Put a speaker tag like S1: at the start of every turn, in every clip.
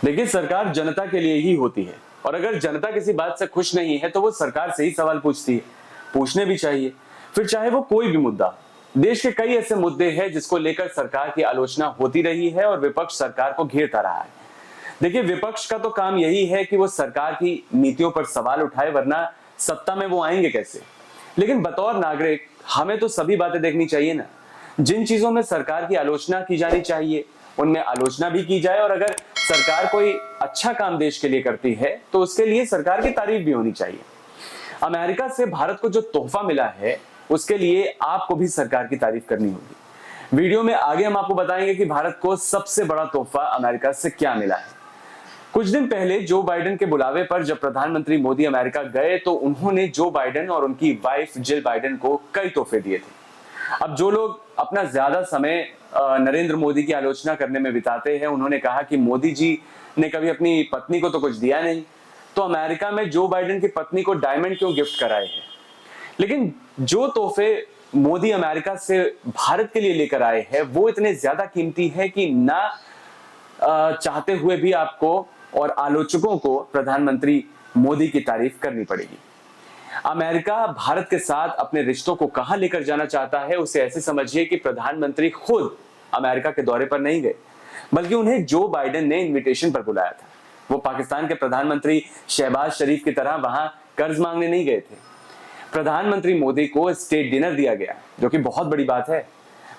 S1: देखिए, सरकार जनता के लिए ही होती है और अगर जनता किसी बात से खुश नहीं है तो वो सरकार से ही सवाल पूछती है। पूछने भी चाहिए, फिर चाहे वो कोई भी मुद्दा। देश के कई ऐसे मुद्दे हैं जिसको लेकर सरकार की आलोचना होती रही है और विपक्ष सरकार को घेरता रहा है। देखिए, विपक्ष का तो काम यही है कि वो सरकार की नीतियों पर सवाल उठाए, वरना सत्ता में वो आएंगे कैसे। लेकिन बतौर नागरिक हमें तो सभी बातें देखनी चाहिए ना। जिन चीजों में सरकार की आलोचना की जानी चाहिए उनमें आलोचना भी की जाए, और अगर सरकार कोई अच्छा काम देश के लिए करती है तो उसके लिए सरकार की तारीफ भी होनी चाहिए। अमेरिका से भारत को जो तोहफा मिला है उसके लिए आपको भी सरकार की तारीफ करनी होगी। वीडियो में आगे हम आपको बताएंगे कि भारत को सबसे बड़ा तोहफा अमेरिका से क्या मिला है। कुछ दिन पहले जो बाइडेन के बुलावे पर जब प्रधानमंत्री मोदी अमेरिका गए तो उन्होंने जो बाइडेन और उनकी वाइफ जिल बाइडेन को कई तोहफे दिए थे। अब जो लोग अपना ज्यादा समय नरेंद्र मोदी की आलोचना करने में बिताते हैं, उन्होंने कहा कि मोदी जी ने कभी अपनी पत्नी को तो कुछ दिया नहीं, तो अमेरिका में जो बाइडेन की पत्नी को डायमंड क्यों गिफ्ट कराए हैं। लेकिन जो तोहफे मोदी अमेरिका से भारत के लिए लेकर आए हैं वो इतने ज्यादा कीमती है कि ना चाहते हुए भी आपको और आलोचकों को प्रधानमंत्री मोदी की तारीफ करनी पड़ेगी। अमेरिका भारत के साथ अपने रिश्तों को कहां लेकर जाना चाहता है उसे ऐसे समझिए कि प्रधानमंत्री खुद अमेरिका के दौरे पर नहीं गए, बल्कि उन्हें जो बाइडेन ने इनविटेशन पर बुलाया था। वो पाकिस्तान के प्रधानमंत्री शहबाज शरीफ की तरह वहां कर्ज मांगने नहीं गए थे। प्रधानमंत्री मोदी को स्टेट डिनर दिया गया, जो कि बहुत बड़ी बात है।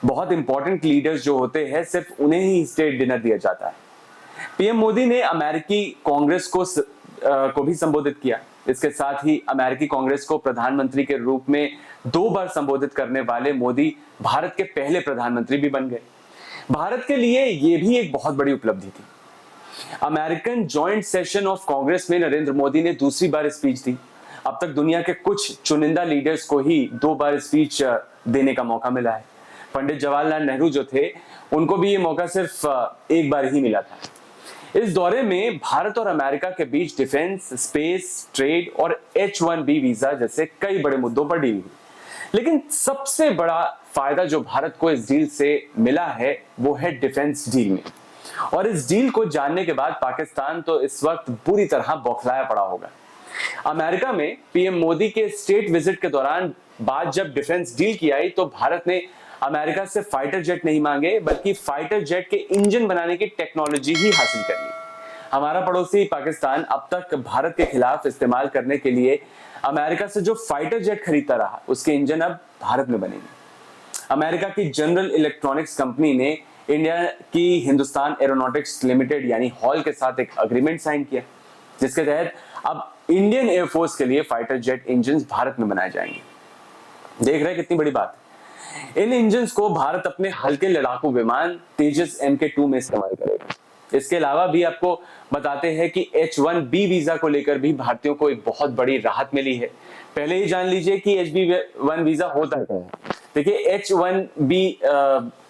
S1: बहुत इंपॉर्टेंट लीडर्स जो होते हैं सिर्फ उन्हें ही स्टेट डिनर दिया जाता है। पीएम मोदी ने अमेरिकी कांग्रेस को भी संबोधित किया। इसके साथ ही अमेरिकी कांग्रेस को प्रधानमंत्री के रूप में 2 बार संबोधित करने वाले मोदी भारत के पहले प्रधानमंत्री भी बन गए। भारत के लिए यह भी एक बहुत बड़ी उपलब्धि थी। American joint session of Congress में नरेंद्र मोदी ने दूसरी बार स्पीच दी। अब तक दुनिया के कुछ चुनिंदा लीडर्स को ही 2 बार स्पीच देने का मौका मिला है। पंडित जवाहरलाल नेहरू जो थे उनको भी ये मौका सिर्फ एक बार ही मिला था। इस दौरे में भारत और अमेरिका के बीच डिफेंस, स्पेस, ट्रेड और H-1B वीजा जैसे कई बड़े मुद्दों पर डील हुई। लेकिन सबसे बड़ा फायदा जो भारत को इस डील से मिला है वो है डिफेंस डील में। और इस डील को जानने के बाद पाकिस्तान तो इस वक्त बुरी तरह बौखलाया पड़ा होगा। अमेरिका में पीएम मोदी के स्टेट विजिट के दौरान बात जब डिफेंस डील की आई तो भारत ने अमेरिका से फाइटर जेट नहीं मांगे, बल्कि फाइटर जेट के इंजन बनाने की टेक्नोलॉजी ही हासिल कर ली। हमारा पड़ोसी पाकिस्तान अब तक भारत के खिलाफ इस्तेमाल करने के लिए अमेरिका से जो फाइटर जेट खरीदता रहा उसके इंजन अब भारत में बनेंगे। अमेरिका की जनरल इलेक्ट्रॉनिक्स कंपनी ने इंडिया की हिंदुस्तान एरोनॉटिक्स लिमिटेड यानी हॉल के साथ एक अग्रीमेंट साइन किया, जिसके तहत अब इंडियन एयरफोर्स के लिए फाइटर जेट इंजन भारत में बनाए जाएंगे। देख रहे हैं कितनी बड़ी बात है। इन इंजन्स को भारत अपने हल्के लड़ाकू विमान तेजस MK2 में इस्तेमाल करेगा। इसके अलावा भी आपको बताते हैं कि H-1B वीजा को लेकर भी भारतीयों को एक बहुत बड़ी राहत मिली है। पहले ही जान लीजिए कि H-1B वीजा होता क्या है। देखिए, H-1B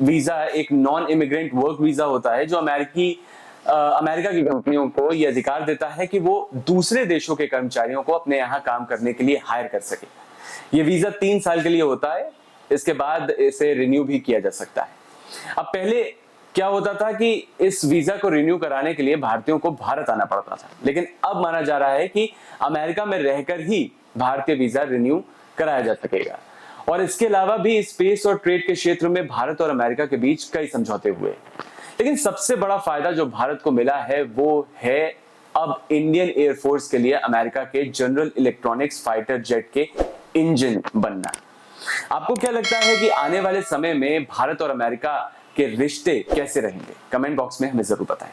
S1: वीजा एक नॉन इमिग्रेंट वर्क वीजा होता है जो अमेरिका की कंपनियों को यह अधिकार देता है कि वो दूसरे देशों के कर्मचारियों को अपने यहाँ काम करने के लिए हायर कर सके। ये वीजा 3 साल के लिए होता है, इसके बाद इसे रिन्यू भी किया जा सकता है। अब पहले क्या होता था कि इस वीजा को रिन्यू कराने के लिए भारतीयों को भारत आना पड़ता था, लेकिन अब माना जा रहा है कि अमेरिका में रहकर ही भारतीय वीजा रिन्यू कराया जा सकेगा। और इसके अलावा भी स्पेस और ट्रेड के क्षेत्र में भारत और अमेरिका के बीच कई समझौते हुए। लेकिन सबसे बड़ा फायदा जो भारत को मिला है वो है अब इंडियन एयरफोर्स के लिए अमेरिका के जनरल इलेक्ट्रॉनिक्स फाइटर जेट के इंजन बनना। आपको क्या लगता है कि आने वाले समय में भारत और अमेरिका के रिश्ते कैसे रहेंगे? कमेंट बॉक्स में हमें जरूर बताएं।